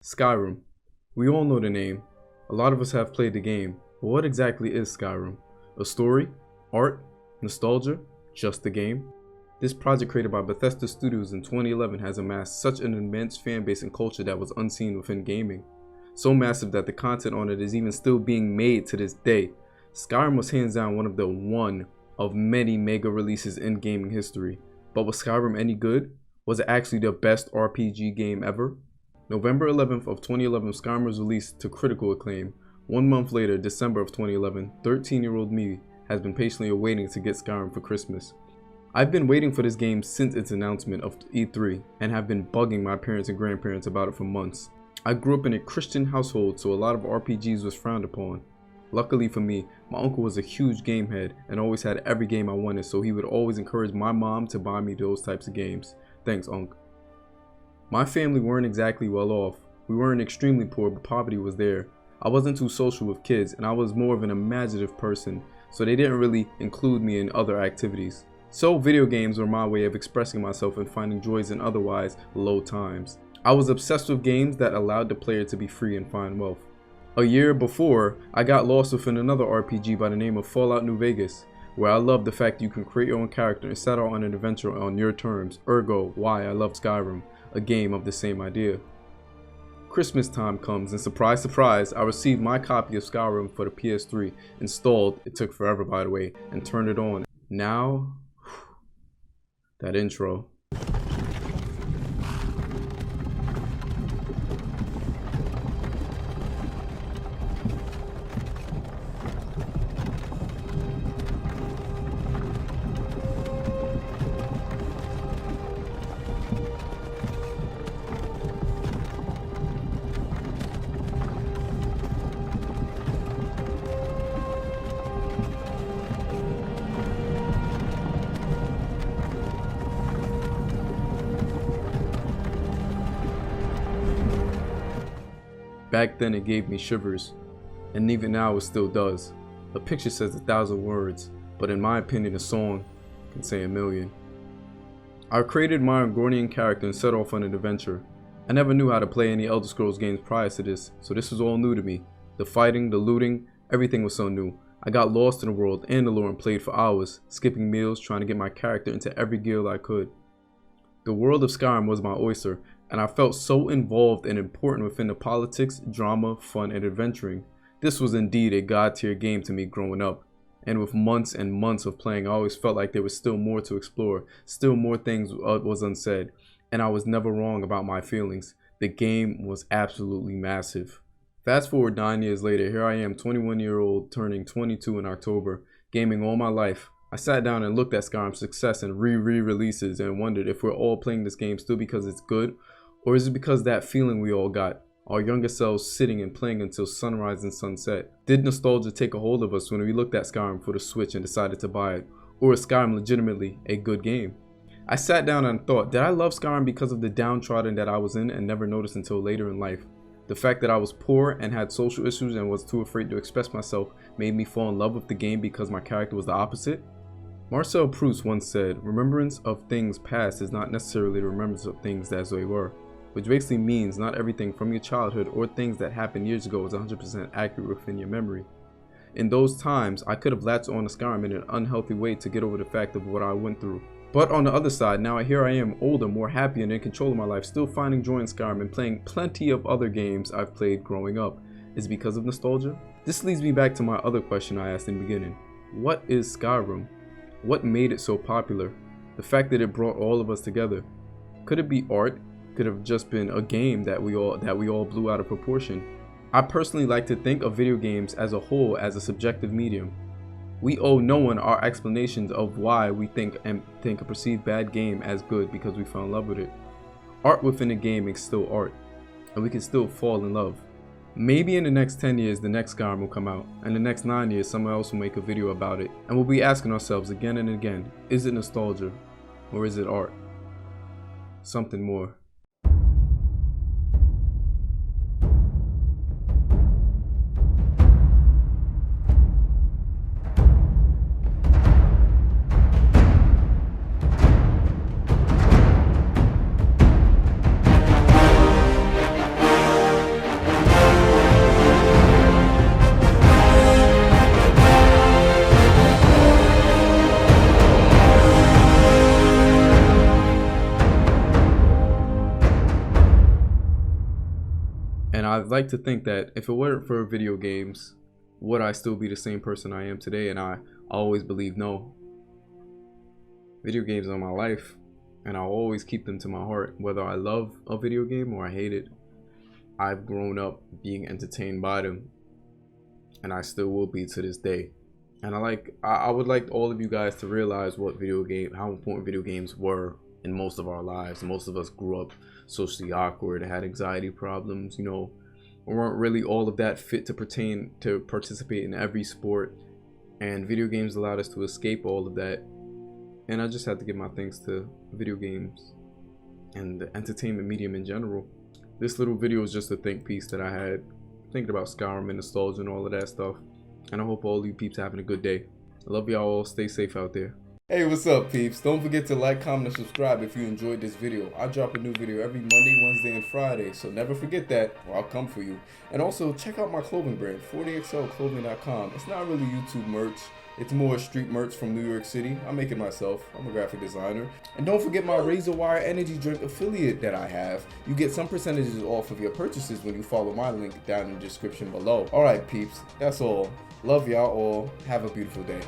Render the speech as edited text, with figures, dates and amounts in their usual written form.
Skyrim. We all know the name. A lot of us have played the game, but what exactly is Skyrim? A story? Art? Nostalgia? Just a game? This project created by Bethesda Studios in 2011 has amassed such an immense fan base and culture that was unseen within gaming. So massive that the content on it is even still being made to this day. Skyrim was hands down one of many mega releases in gaming history. But was Skyrim any good? Was it actually the best RPG game ever? November 11th of 2011, Skyrim was released to critical acclaim. 1 month later, December of 2011, 13-year-old me has been patiently awaiting to get Skyrim for Christmas. I've been waiting for this game since its announcement of E3 and have been bugging my parents and grandparents about it for months. I grew up in a Christian household, so a lot of RPGs was frowned upon. Luckily for me, my uncle was a huge game head and always had every game I wanted, so he would always encourage my mom to buy me those types of games. Thanks, Unc. My family weren't exactly well off. We weren't extremely poor, but poverty was there. I wasn't too social with kids, and I was more of an imaginative person, so they didn't really include me in other activities. So video games were my way of expressing myself and finding joys in otherwise low times. I was obsessed with games that allowed the player to be free and find wealth. A year before, I got lost within another RPG by the name of Fallout New Vegas, where I loved the fact you can create your own character and set out on an adventure on your terms, ergo why I love Skyrim, a game of the same idea. Christmas time comes and surprise surprise, I received my copy of Skyrim for the PS3, installed, it took forever by the way, and turned it on. Now, that intro. Back then it gave me shivers, and even now it still does. A picture says 1,000 words, but in my opinion a song can say 1,000,000. I created my Argonian character and set off on an adventure. I never knew how to play any Elder Scrolls games prior to this, so this was all new to me. The fighting, the looting, everything was so new. I got lost in the world and the lore and played for hours, skipping meals, trying to get my character into every guild I could. The world of Skyrim was my oyster, and I felt so involved and important within the politics, drama, fun, and adventuring. This was indeed a god-tier game to me growing up, and with months and months of playing, I always felt like there was still more to explore, still more things was unsaid, and I was never wrong about my feelings. The game was absolutely massive. Fast forward 9 years later, here I am, 21-year-old, turning 22 in October, gaming all my life. I sat down and looked at Skyrim's success and re-releases and wondered if we're all playing this game still because it's good, or is it because that feeling we all got, our younger selves sitting and playing until sunrise and sunset? Did nostalgia take a hold of us when we looked at Skyrim for the Switch and decided to buy it? Or is Skyrim legitimately a good game? I sat down and thought, did I love Skyrim because of the downtrodden that I was in and never noticed until later in life? The fact that I was poor and had social issues and was too afraid to express myself made me fall in love with the game because my character was the opposite? Marcel Proust once said, remembrance of things past is not necessarily the remembrance of things as they were, which basically means not everything from your childhood or things that happened years ago is 100% accurate within your memory. In those times, I could have latched on to Skyrim in an unhealthy way to get over the fact of what I went through. But on the other side, now here I am, older, more happy and in control of my life, still finding joy in Skyrim and playing plenty of other games I've played growing up. Is it because of nostalgia? This leads me back to my other question I asked in the beginning. What is Skyrim? What made it so popular? The fact that it brought all of us together. Could it be art? Could have just been a game that we all blew out of proportion. I personally like to think of video games as a whole as a subjective medium. We owe no one our explanations of why we think a perceived bad game as good because we fell in love with it. Art within a game is still art, and we can still fall in love. Maybe in the next 10 years the next Skyrim will come out, and the next 9 years someone else will make a video about it, and we'll be asking ourselves again and again, is it nostalgia or is it art? Something more. And I'd like to think that if it weren't for video games, would I still be the same person I am today? And I always believe no. Video games are my life, and I'll always keep them to my heart, whether I love a video game or I hate it. I've grown up being entertained by them, and I still will be to this day. And I would like all of you guys to realize how important video games were in most of our lives. Most of us grew up socially awkward, had anxiety problems, you know, we weren't really all of that fit to participate in every sport, and video games allowed us to escape all of that. And I just had to give my thanks to video games and the entertainment medium in general. This little video is just a think piece that I had thinking about Skyrim and nostalgia and all of that stuff. And I hope all you peeps having a good day. I love y'all all. Stay safe out there. Hey, what's up, peeps? Don't forget to like, comment, and subscribe if you enjoyed this video. I drop a new video every Monday, Wednesday, and Friday, so never forget that, or I'll come for you. And also, check out my clothing brand, 40xlclothing.com. It's not really YouTube merch. It's more street merch from New York City. I make it myself. I'm a graphic designer. And don't forget my Razor Wire energy drink affiliate that I have. You get some percentages off of your purchases when you follow my link down in the description below. Alright, peeps. That's all. Love y'all all. Have a beautiful day.